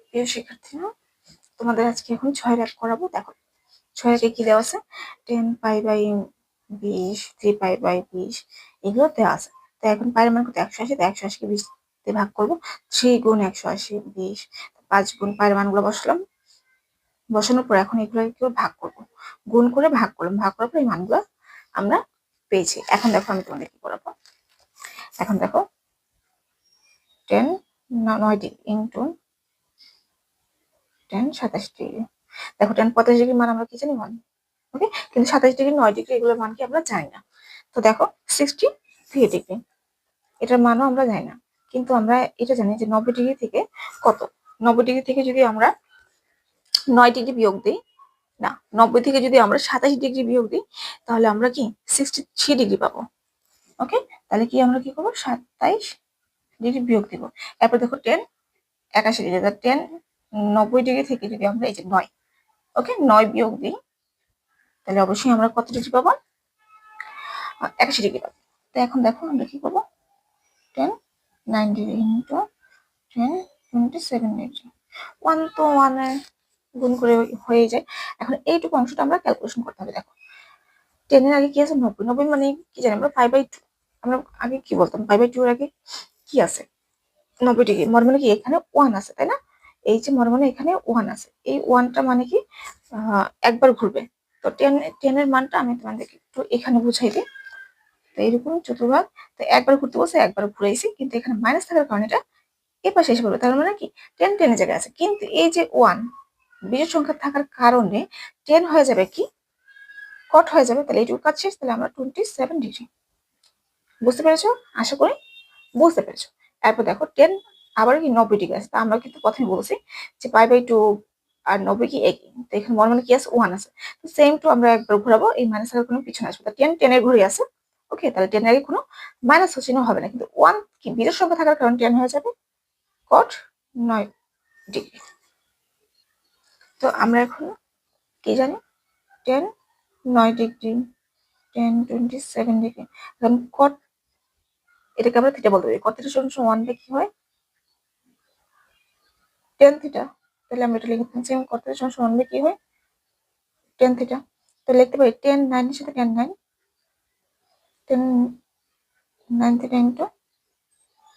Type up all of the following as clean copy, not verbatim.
প্রিয় শিক্ষার্থীরা, তোমাদের আজকে এখন 6 ভাগ করাবো। দেখো 6 ভাগে কি দেওয়া আছে, 10 পাই বাই 20, 3 পাই বাই 20 এগুলো দেওয়া আছে। তো এখন পাইয়ের মান কত, 180। তো 180কে 20 দিয়ে ভাগ করবো। 3 গুণ 180 20, 5 গুণ পাইয়ের মানগুলো বসালাম। বসানোর পর এখন এগুলো কি ভাগ করবো, গুণ করে ভাগ করলাম। ভাগ করার পর এই মানগুলো আমরা পেয়েছি। এখন দেখো আমি তোমাদের কি করাবো। এখন দেখো 10 9 ডিগ্রি ইন্টু 10 27 ডিগ্রি। দেখো 10 45 ডিগ্রি মান আমরা কি জানি 1, ওকে, কিন্তু 27 ডিগ্রি 9 ডিগ্রি এগুলোর মান কি আমরা জানি না। তো দেখো 63 ডিগ্রি এটার মানও আমরা জানি না, কিন্তু আমরা এটা জানি যে 90 ডিগ্রি থেকে কত, 90 ডিগ্রি থেকে যদি আমরা 9 ডিগ্রি বিয়োগ দিই, না 90 থেকে যদি আমরা 27 ডিগ্রি বিয়োগ দিই, তাহলে আমরা কি 63 ডিগ্রি পাবো। ওকে, তাহলে কি আমরা কি করবো, 27 ডিগ্রি বিয়োগ দিব। এরপর দেখো 10 81 ডিগ্রি, 10 90 ডিগ্রি থেকে যদি আমরা এই যে 9, ওকে 9 বিয়োগ দিই, তাহলে অবশ্যই আমরা কত ডিগ্রি পাবো, 81 ডিগ্রি পাবো। তো এখন দেখো আমরা কি করবো, 10 9 ডিগ্রি ইন্টু 10 27 ডিগ্রি, 1 তো 1 এর গুণ করে হয়ে যায়। এখন এইটুকু অংশটা আমরা ক্যালকুলেশন করতে হবে। দেখো 10 এর আগে কি আছে, 90, 90 মানে কি জানি আমরা 5/2। আমরা আগে কি বলতাম, 5/2 এর আগে কি আছে, 90 ডিগ্রি। মর মানে কি এখানে 1 আছে, তাই না? এই যে মর মানে এখানে 1 আছে, এই 1টা মানে কি একবার ঘুরবে। তো 10 এর মানটা আমি তোমাদেরকে একটু এখানে বুঝাই দিই। তো এইরকম চতুর্ভাগ, তো একবার ঘুরতে বলছে, একবার ঘুরাইছি, কিন্তু এখানে মাইনাস থাকার কারণে এটা এ পাশে এসে পড়বে। তার মানে কি 10 10 জায়গায় আছে, কিন্তু এই যে 1 বিজোড় সংখ্যা থাকার কারণে 10 হয়ে যাবে কি কট হয়ে যাবে। তাহলে এইটুকু কাজ শেষ। তাহলে আমরা 27 ডিগ্রি, বুঝতে পেরেছো? আশা করি বুঝতে পেরেছো। এরপর দেখো 10 আবার কি 90 ডিগ্রি আছে। তা আমরা কিন্তু প্রথমে বলছি যে π/2 আর 90 কি একই। তো এখানে মনে কি আছে, 1 আছে। তো সেম টু আমরা একবার ঘোরাবো, এই মাইনাস এর কোনো পিছনে আসবে। 10 10 এর ঘুরে আছে, ওকে, তাহলে 10 এর আগে কোনো মাইনাস চিহ্ন হবে না, কিন্তু 1 কি বিজোড় সংখ্যা থাকার কারণে 10 হয়ে যাবে cot 9 ডিগ্রি। তো আমরা এখন কি জানি, 10 9 ডিগ্রি 10 27 ডিগ্রি। এখন cot এটাকে আমরা থিটা বলতে পারি। cot থিটা সমান 1 বাই কি হয়, 10 থিটা। তাহলে আমরা এটা লিখে দিচ্ছি, cot থিটা সমান 1 বাই কি হয়, 10 থিটা। তো লিখতে পারি 10 9 এর সাথে 10 9, 10 9 থিটা ইন্টু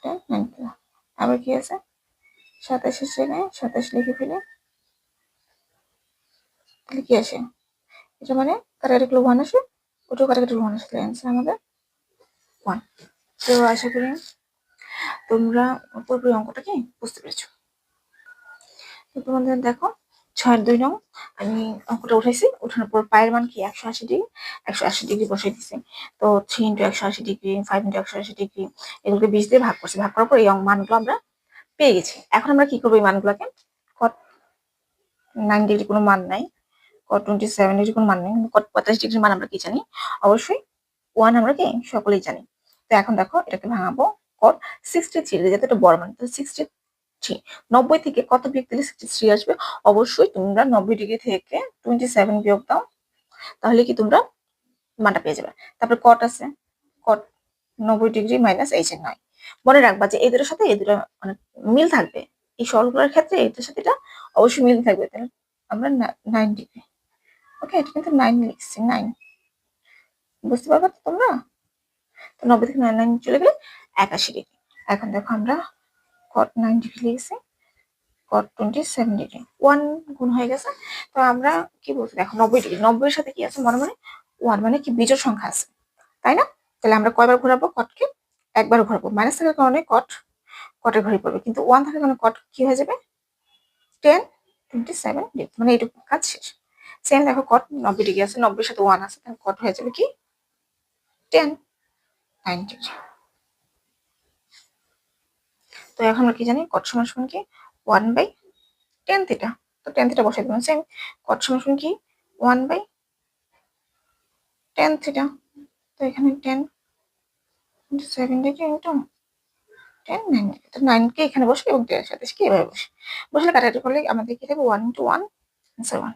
10 9 থিটা। আবার কি আছে, 27 এর জায়গায় 27 লিখে ফেলি, তাহলে কি আসে, এটা মানে কাটাকাটি গুলো 1 আসে, ওটাও কাটাকাটি 1 আসে, অ্যান্সার আমাদের 1। তো আশা করি তোমরা পুরোপুরি অঙ্কটা কি বুঝতে পেরেছো। তো তোমাদের দেখো 6-2 নং আমি অঙ্কটা উঠাইছি। উঠানোর পর পায়ের মান কি 180 ডিগ্রি, 180 ডিগ্রি বসাই দিছি। তো 3 ইন্টু 180 ডিগ্রি, 5 ইন্টু 180 ডিগ্রি, এগুলোকে 20 দিয়ে ভাগ করছি। ভাগ করার পর এই মানগুলো আমরা পেয়ে গেছি। এখন আমরা কি করবো, এই মানগুলোকে cot 9 ডিগ্রি কোনো মান নাই, cot 27 ডিগ্রি কোনো মান নেই, cot 45 ডিগ্রির মান আমরা কি জানি, অবশ্যই 1 আমরা কি সকলেই জানি। তো এখন দেখো এটাকে ভাঙাবো, cot 63, যেহেতু এটা বড় মান, তো 63 90 থেকে কত বিয়োগ দিলে 63 আসবে। অবশ্যই তোমরা 90 ডিগ্রি থেকে 27 বিয়োগ দাও, তাহলে কি তোমরা মানটা পেয়ে যাবে। তারপরে কট আছে, কট 90 ডিগ্রি মাইনাস এই যে 9। মনে রাখবা যে এই দুটোর সাথে এই দুটো মানে মিল থাকবে, এই সরলগুলোর ক্ষেত্রে এইটার সাথে এটা অবশ্যই মিল থাকবে। তাহলে আমরা 9 ডিগ্রি, ওকে, এটা কিন্তু 9 লিখছি, 9, বুঝতে পারবে তো তোমরা। তো 90 থেকে 9 চলে গেলে 81 ডিগ্রি। এখন দেখো আমরা cot 9 ডিগ্রি লিখছি, cot 27 ডিগ্রি, 1 গুণ হয়ে গেছে। তো আমরা কি বলছি, দেখো 90 ডিগ্রি, 90 এর সাথে কি আছে, মনে মনে 1 মানে কি বিজোড় সংখ্যা আছে, তাই না? তাহলে আমরা কয়বার ঘোরাবো, কটকে একবার ঘোরাবো। মাইনাস থাকার কারণে কটের ঘড়ি পড়বে, কিন্তু 1 থাকার কারণে কট কি হয়ে যাবে, 10 27 ডিগ্রি, মানে এইটুকু কাজ শেষ। সেম দেখো কট 90 ডিগ্রি আছে, 90 এর সাথে 1 আছে, তাহলে কট হয়ে যাবে কি 10 9 ডিগ্রি। তো এখন আমরা কি জানি, কট সমান সমান কি 1 বাই 10 থিটা। তো 10 থিটা বসাই দিলাম। সেম কট সমান সমান কি 1 বাই 10 থিটা। তো এখানে 10 7 ডিগ্রি ইন্টু 10 9 ডিগ্রি। তো 9 কে এখানে বসে এবং 10 এর সাথে কি এভাবে বসে বসলে কাটাকাটি করলে আমাদের কি থাকবে, 1 ইন্টু 1 আনসার 1।